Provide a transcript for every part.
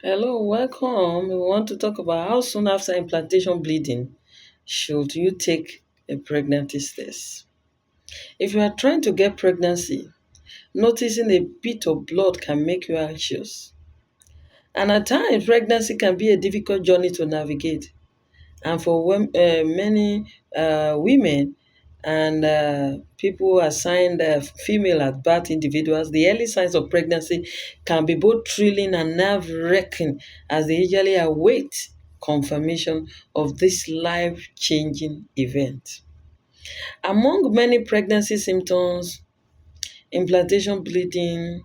Hello, welcome. We want to talk about how soon after implantation bleeding should you take a pregnancy test. If you are trying to get pregnancy, noticing a bit of blood can make you anxious. And at times, pregnancy can be a difficult journey to navigate. And for many women and people assigned female at birth individuals, the early signs of pregnancy can be both thrilling and nerve-wracking as they usually await confirmation of this life-changing event. Among many pregnancy symptoms, implantation bleeding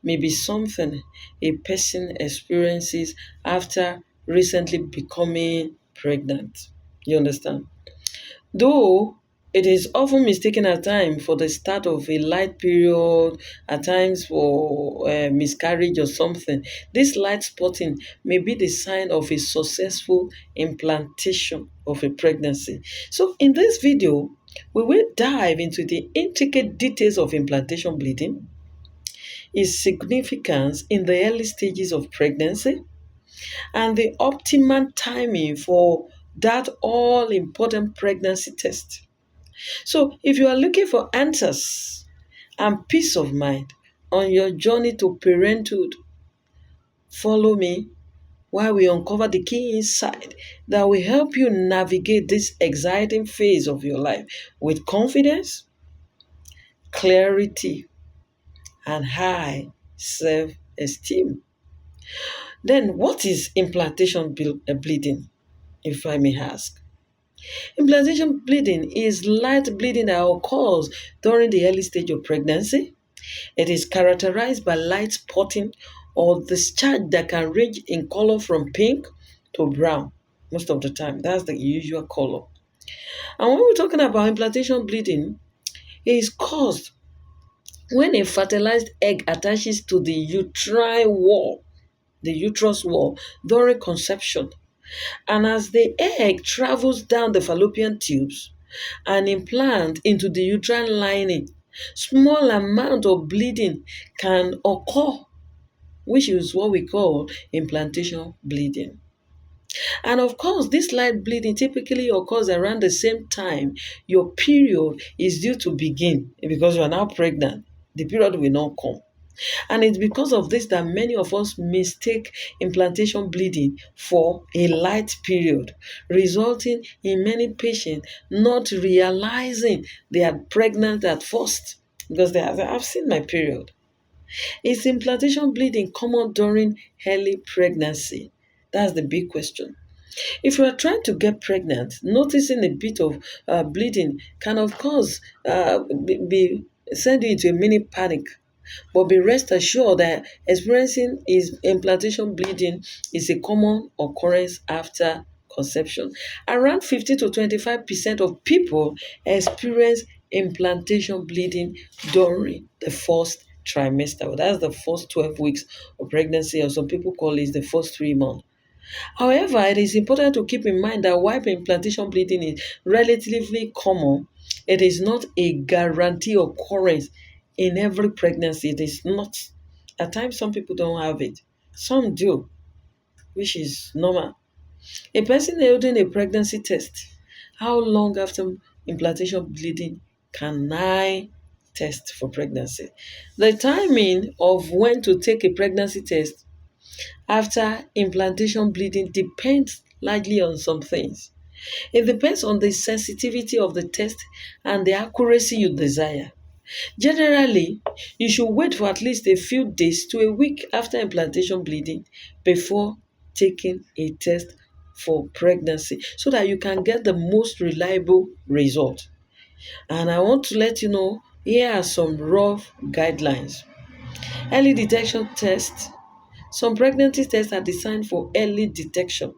may be something a person experiences after recently becoming pregnant. You understand? Though it is often mistaken at times for the start of a light period, at times for miscarriage or something, this light spotting may be the sign of a successful implantation of a pregnancy. So, in this video, we will dive into the intricate details of implantation bleeding, its significance in the early stages of pregnancy, and the optimum timing for that all important pregnancy test. So, if you are looking for answers and peace of mind on your journey to parenthood, follow me while we uncover the key insight that will help you navigate this exciting phase of your life with confidence, clarity, and high self esteem. Then, what is implantation bleeding, if I may ask? Implantation bleeding is light bleeding that occurs during the early stage of pregnancy. It is characterized by light spotting or discharge that can range in color from pink to brown most of the time. That's the usual color. And when we're talking about implantation bleeding, it is caused when a fertilized egg attaches to the uterine wall, the uterus wall, during conception. And as the egg travels down the fallopian tubes and implant into the uterine lining, small amount of bleeding can occur, which is what we call implantation bleeding. And of course, this light bleeding typically occurs around the same time your period is due to begin because you are now pregnant. The period will not come. And it's because of this that many of us mistake implantation bleeding for a light period, resulting in many patients not realizing they are pregnant at first because I've seen my period. Is implantation bleeding common during early pregnancy? That's the big question. If you are trying to get pregnant, noticing a bit of bleeding can, of course, send you into a mini panic. But be rest assured that experiencing is implantation bleeding is a common occurrence after conception. Around 50 to 25% of people experience implantation bleeding during the first trimester. Well, that's the first 12 weeks of pregnancy, or some people call it the first 3 months. However, it is important to keep in mind that while implantation bleeding is relatively common, it is not a guarantee occurrence in every pregnancy. It is not. At times, some people don't have it. Some do, which is normal. A person holding a pregnancy test, how long after implantation bleeding can I test for pregnancy? The timing of when to take a pregnancy test after implantation bleeding depends largely on some things. It depends on the sensitivity of the test and the accuracy you desire. Generally, you should wait for at least a few days to a week after implantation bleeding before taking a test for pregnancy so that you can get the most reliable result. And I want to let you know here are some rough guidelines. Early detection tests. Some pregnancy tests are designed for early detection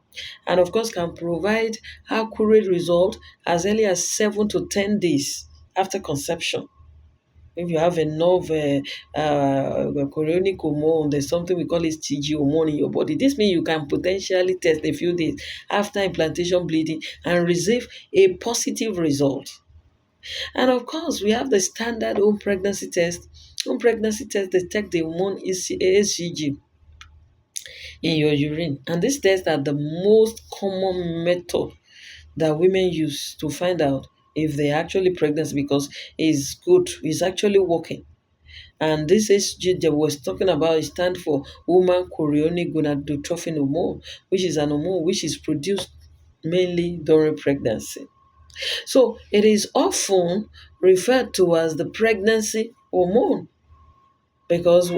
and, of course, can provide accurate results as early as 7 to 10 days after conception. If you have enough chorionic hormone, there's something we call it TG hormone in your body. This means you can potentially test a few days after implantation bleeding and receive a positive result. And of course, we have the standard home pregnancy test. Home pregnancy test detect the hormone HCG. in your urine. And these tests are the most common method that women use to find out if they're actually pregnant, because it's good, it's actually working. And this HG that was talking about, it stands for woman chorionic gonadotrophin hormone, which is an hormone which is produced mainly during pregnancy. So it is often referred to as the pregnancy hormone, because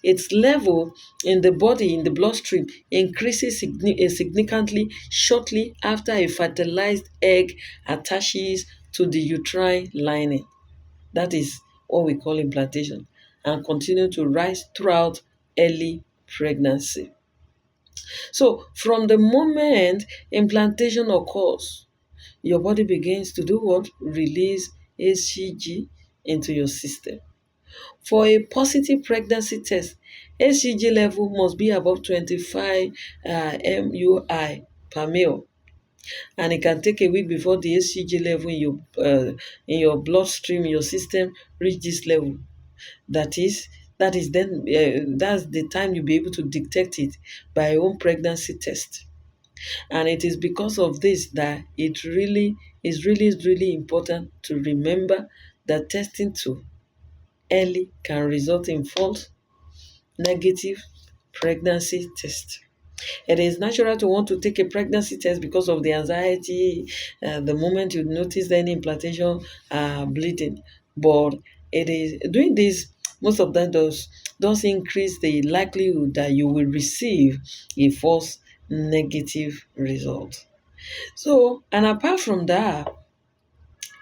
its level in the body, in the bloodstream, increases significantly shortly after a fertilized egg attaches to the uterine lining. That is what we call implantation, and continue to rise throughout early pregnancy. So from the moment implantation occurs, your body begins to do what? Release HCG into your system. For a positive pregnancy test, HCG level must be above 25 MUI per mil, and it can take a week before the HCG level in your bloodstream, in your system, reach this level. That is, that's the time you'll be able to detect it by your own pregnancy test. And it is because of this that it really is really important to remember that testing too early can result in false negative pregnancy test. It is natural to want to take a pregnancy test because of the anxiety, the moment you notice any implantation bleeding. But it is doing this most of that does increase the likelihood that you will receive a false negative result. So, and apart from that,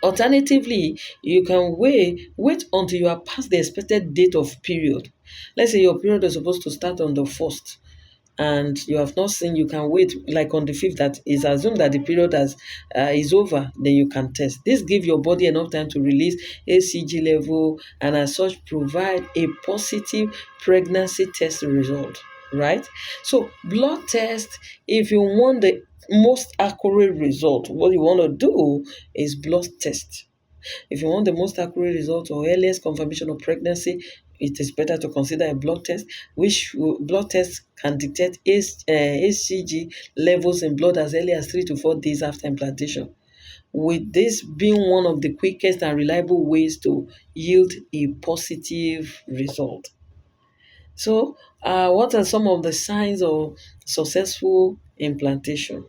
alternatively, you can wait until you are past the expected date of period. Let's say your period is supposed to start on the 1st, and you have not seen, you can wait like on the 5th, that is assumed that the period is over, then you can test. This gives your body enough time to release HCG level, and as such provide a positive pregnancy test result, right? So blood test, if you want the most accurate result, what you want to do is blood test. If you want the most accurate result or earliest confirmation of pregnancy, it is better to consider a blood test, blood test can detect HCG levels in blood as early as 3 to 4 days after implantation, with this being one of the quickest and reliable ways to yield a positive result. So, what are some of the signs of successful implantation?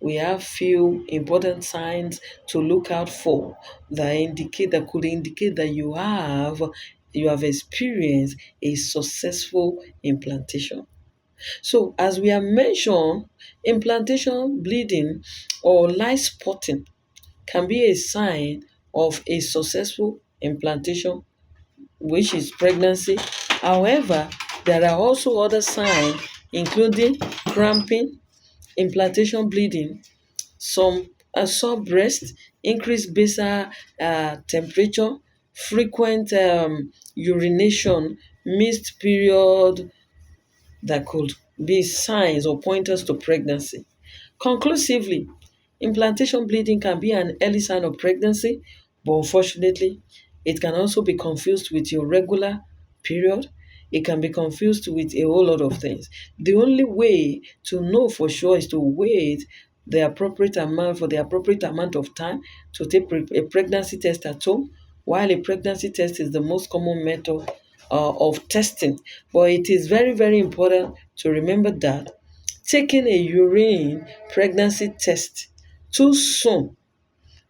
We have few important signs to look out for that could indicate that you have experienced a successful implantation. So, as we have mentioned, implantation bleeding or light spotting can be a sign of a successful implantation, which is pregnancy. However, there are also other signs, including cramping, implantation bleeding, some sore breast, increased basal temperature, frequent urination, missed period, that could be signs or pointers to pregnancy. Conclusively, implantation bleeding can be an early sign of pregnancy, but unfortunately, it can also be confused with your regular period. It can be confused with a whole lot of things. The only way to know for sure is to wait for the appropriate amount of time to take a pregnancy test at home, while a pregnancy test is the most common method of testing. But it is very, very important to remember that taking a urine pregnancy test too soon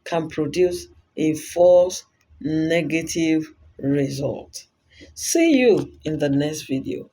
can produce a false negative result. See you in the next video.